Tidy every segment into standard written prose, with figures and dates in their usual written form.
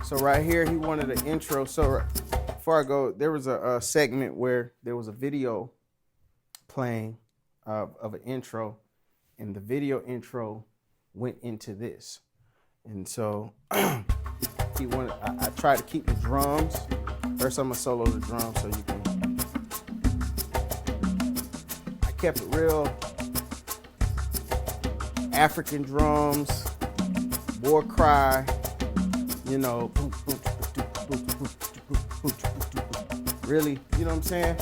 So right here, he wanted an intro. So before I go, there was a segment where there was a video playing of an intro, and the video intro went into this. And so he wanted, I tried to keep the drums. First I'm gonna solo the drums so you can, I kept it real African drums, war cry, you know, really, you know what I'm saying?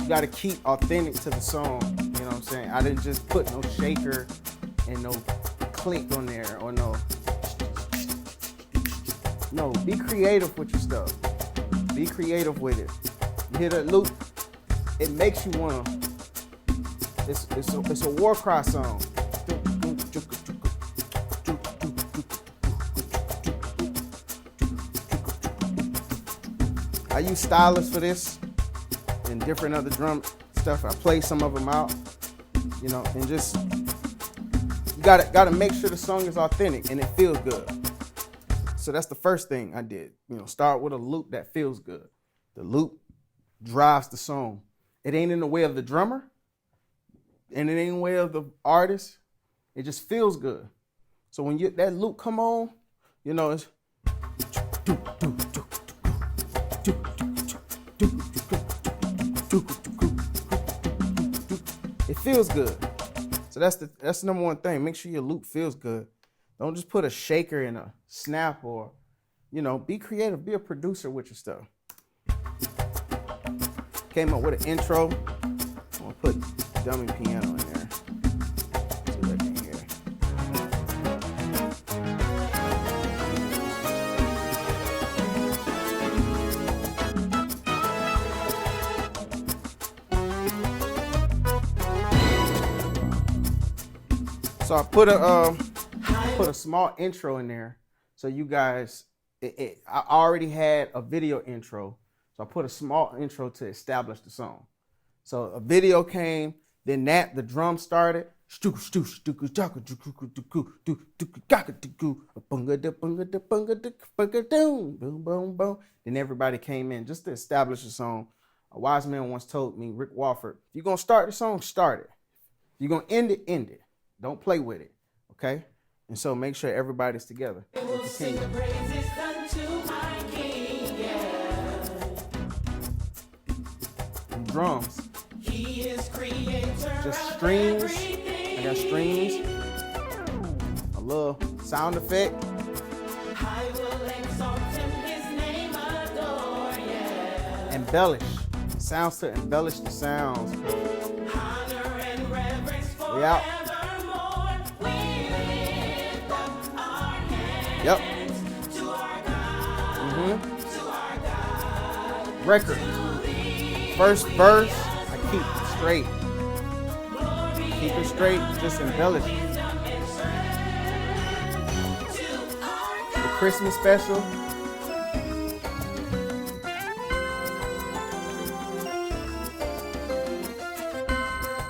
You gotta keep authentic to the song, you know what I'm saying? I didn't just put no shaker and no clink on there or no, be creative with your stuff. Be creative with it. You hear that loop? It makes you wanna, it's a war cry song. I use stylists for this and different other drum stuff. I play some of them out, you know, and just, you gotta make sure the song is authentic and it feels good. So that's the first thing I did, you know, start with a loop that feels good. The loop drives the song. It ain't in the way of the drummer and it ain't in the way of the artist. It just feels good. So when that loop come on, you know, it's it feels good. So that's the number one thing. Make sure your loop feels good. Don't just put a shaker and a snap, or, you know, be creative, be a producer with your stuff. Came up with an intro. I'm gonna put dummy piano in there. See what I can hear. So I put a small intro in there, so you guys, I already had a video intro, so I put a small intro to establish the song. So a video came, then the drum started, then everybody came in just to establish the song. A wise man once told me, Rick Walford, if you're gonna start the song, start it. If you're gonna end it, end it. Don't play with it, okay? And so make sure everybody's together. Sing the praises unto my King, yeah. And drums. He is creator. Just strings. I got strings. A little sound effect. I will exalt him, his name adore, yeah. Embellish. Sounds to embellish the sounds. Honor and reverence forever. We out. Yep. To our God, to our God. Record. First verse, I keep it straight. Keep it straight, just embellish it. The Christmas Special.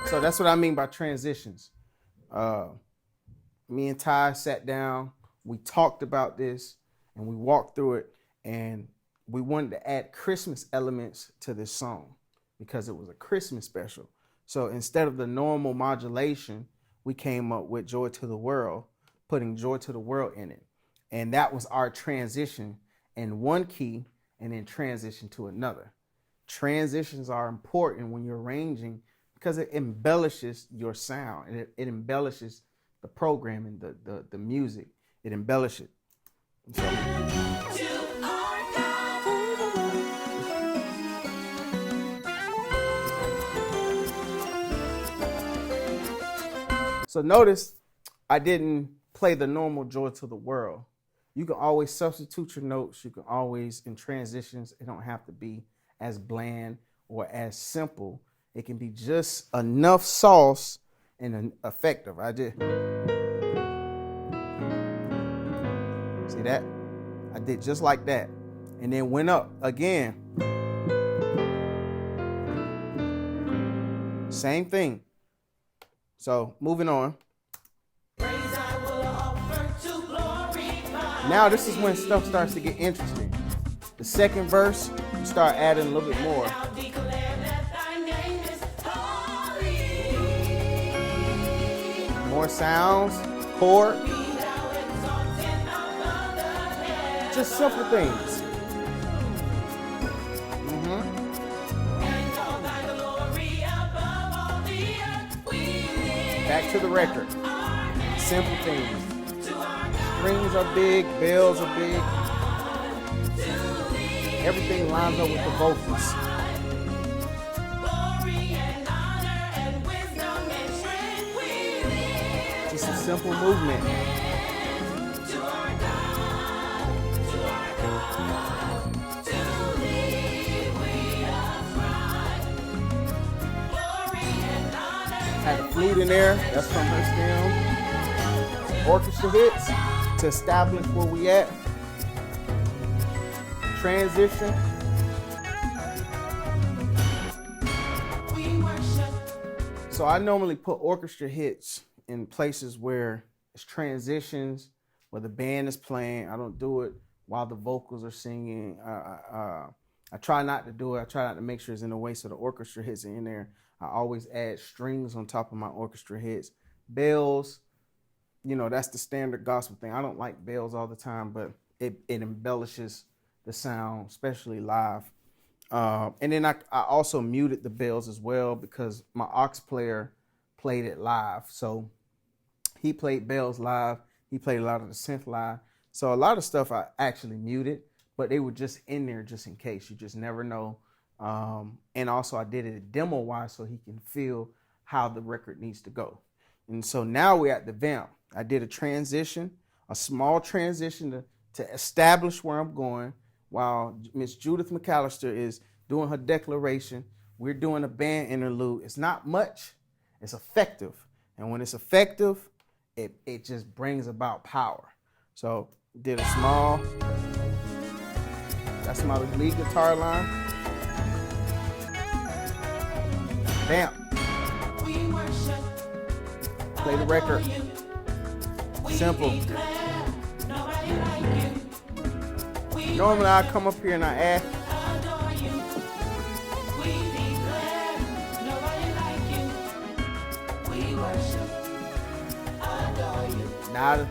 So that's what I mean by transitions. Me and Ty sat down. We talked about this and we walked through it, and we wanted to add Christmas elements to this song because it was a Christmas special. So instead of the normal modulation, we came up with Joy to the World, putting Joy to the World in it. And that was our transition in one key and then transition to another. Transitions are important when you're arranging because it embellishes your sound and it embellishes the programming, the music. It embellishes it. So notice I didn't play the normal Joy to the World. You can always substitute your notes. You can always, in transitions, it don't have to be as bland or as simple. It can be just enough sauce and effective. I did. See that? I did just like that. And then went up again. Same thing. So moving on. Praise I will offer to glorify Now this is when stuff starts to get interesting. The second verse, you start adding a little bit more. Now declare that thy name is holy. More sounds, chord, Be thou exalted above the heavens. just simple things. And all thy glory above all the earth. We lift Back to the record. our hands Simple things. to our God, Strings are big, bells are big. to thee. Everything lines up with the vocals. Glory and honor and wisdom and strength we lift Just a simple movement. to our God, to our God. To thee we ascribe glory and honor. Had a flute in there, that's from her stem. Orchestra hits to establish where we at. Transition. We worship. So I normally put orchestra hits in places where it's transitions, where the band is playing. I don't do it while the vocals are singing. I try not to do it. I try not to make sure it's in the way so the orchestra hits are in there. I always add strings on top of my orchestra hits. Bells, you know, that's the standard gospel thing. I don't like bells all the time, but it embellishes the sound, especially live. And then I also muted the bells as well because my aux player played it live. So he played bells live. He played a lot of the synth live. So a lot of stuff I actually muted, but they were just in there just in case. You just never know. And also I did it demo-wise so he can feel how the record needs to go. And so now we're at the Vamp. I did a transition, a small transition to establish where I'm going while Miss Judith McAllister is doing her declaration. We're doing a band interlude. It's not much, it's effective. And when it's effective, it just brings about power. So did a small, that's my lead guitar line. Vamp, We worship. play the record. You. We Simple. declare nobody like you. We Normally I come up here and I add, adore you. We declare nobody like you. We worship, adore you. now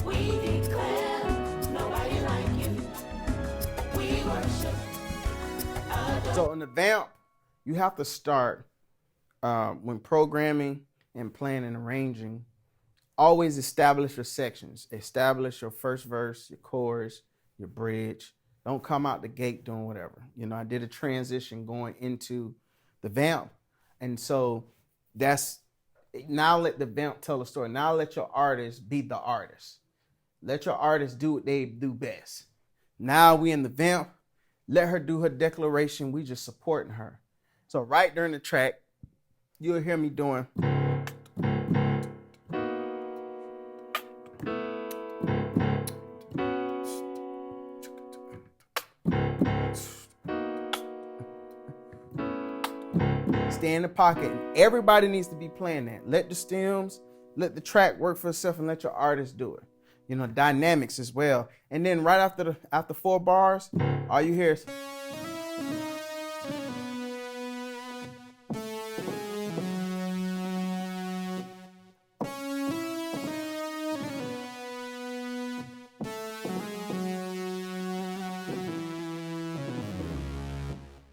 We declare nobody like you. We worship, adore so in the Vamp, you have to start when programming and playing and arranging, always establish your sections. Establish your first verse, your chorus, your bridge. Don't come out the gate doing whatever. You know, I did a transition going into the Vamp. And so that's, now let the Vamp tell a story. Now let your artist be the artist. Let your artist do what they do best. Now we in the Vamp. Let her do her declaration. We just supporting her. So right during the track, you'll hear me doing. Stay in the pocket. And everybody needs to be playing that. Let the stems, let the track work for itself, and let your artist do it. You know, dynamics as well. And then right after 4 bars, all you hear is.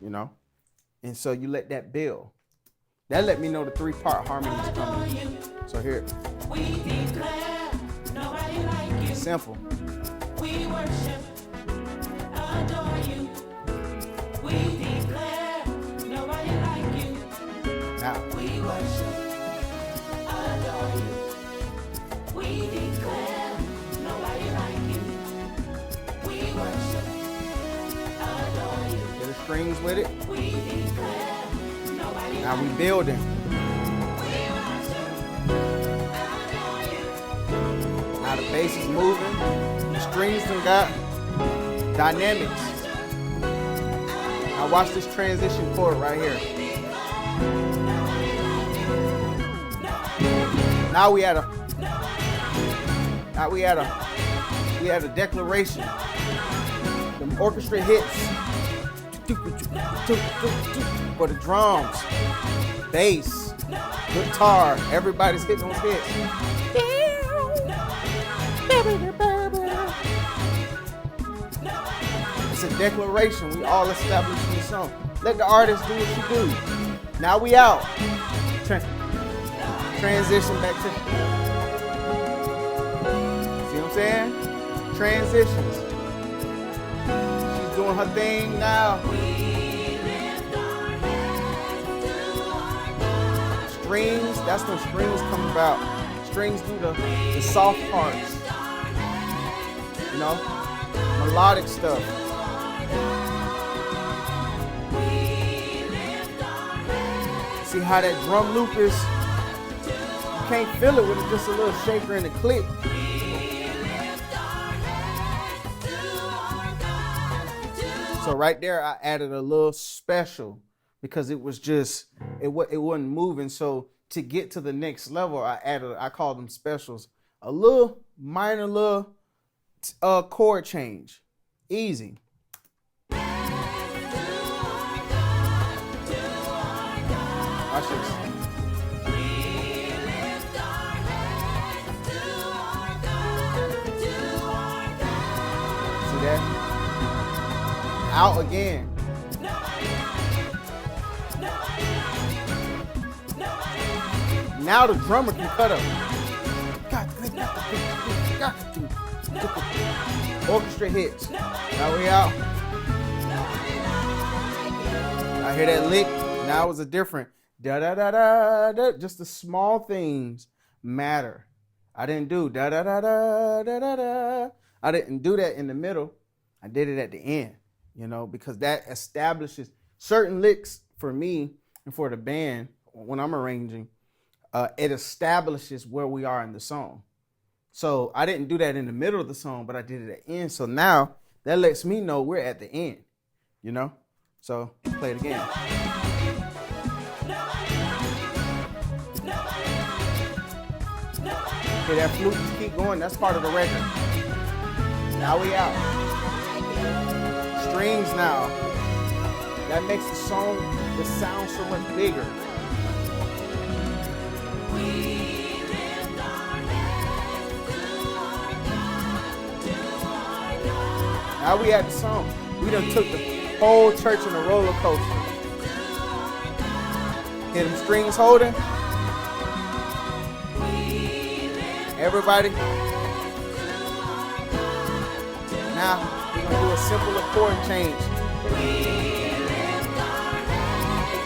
You know, and so you let that build. That let me know the 3-part harmony is coming. you. So here, We declare nobody like you. simple. We worship, adore you. We declare nobody like you. Now, We worship, adore you. We declare nobody like you. We worship, adore you. get the strings with it. We declare nobody Now like we building. We worship, adore you. Now the bass is moving. The strings done got dynamics. Now watch this transition chord right here. Now we at a we had a declaration. The orchestra hits. For the drums, bass, guitar, everybody's hitting those hits. It's a declaration. We all establishing the song. Let the artist do what you do. Now we out. Transition back to. See what I'm saying? Transitions. She's doing her thing now. Strings, that's when strings come about. Strings do the soft parts. You know? Melodic stuff. See how that drum loop is? You can't feel it with just a little shaker and a click. So right there, I added a little special because it was just, it wasn't moving. So to get to the next level, I call them specials. A little minor little chord change. Easy. Watch this. See that? Out again. Now the drummer can cut up. Orchestra hits. Now we out. I hear that lick. Now it's a different da da da da da. Just the small things matter. I didn't do da da da da da da da. I didn't do that in the middle. I did it at the end, you know, because that establishes certain licks for me and for the band when I'm arranging. It establishes where we are in the song. So I didn't do that in the middle of the song, but I did it at the end. So now that lets me know we're at the end, you know? So play it again. Okay, that flute just keep going. That's part of the record. Now we out. Strings now. That makes the song, the sound so much bigger. Now we at the song. We done took the whole church in a roller coaster. Hear them strings holding? Everybody? Now we're gonna do a simple chord change.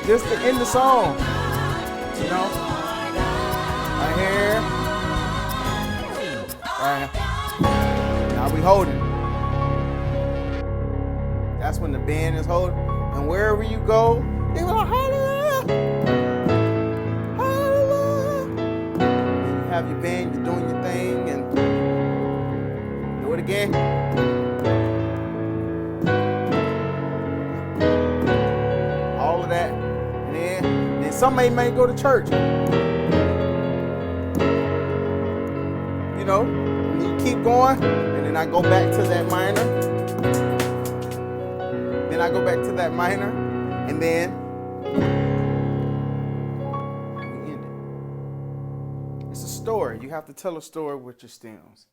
Just to end the song. You know? Right here. Right. Now we holding. That's when the band is holding. And wherever you go, they go, hallelujah, hallelujah. And you have your band, you're doing your thing, and do it again. All of that. And then somebody may go to church. You know, and you keep going, and then I go back to that minor. Then I go back to that minor, and then we end it. It's a story. You have to tell a story with your stems.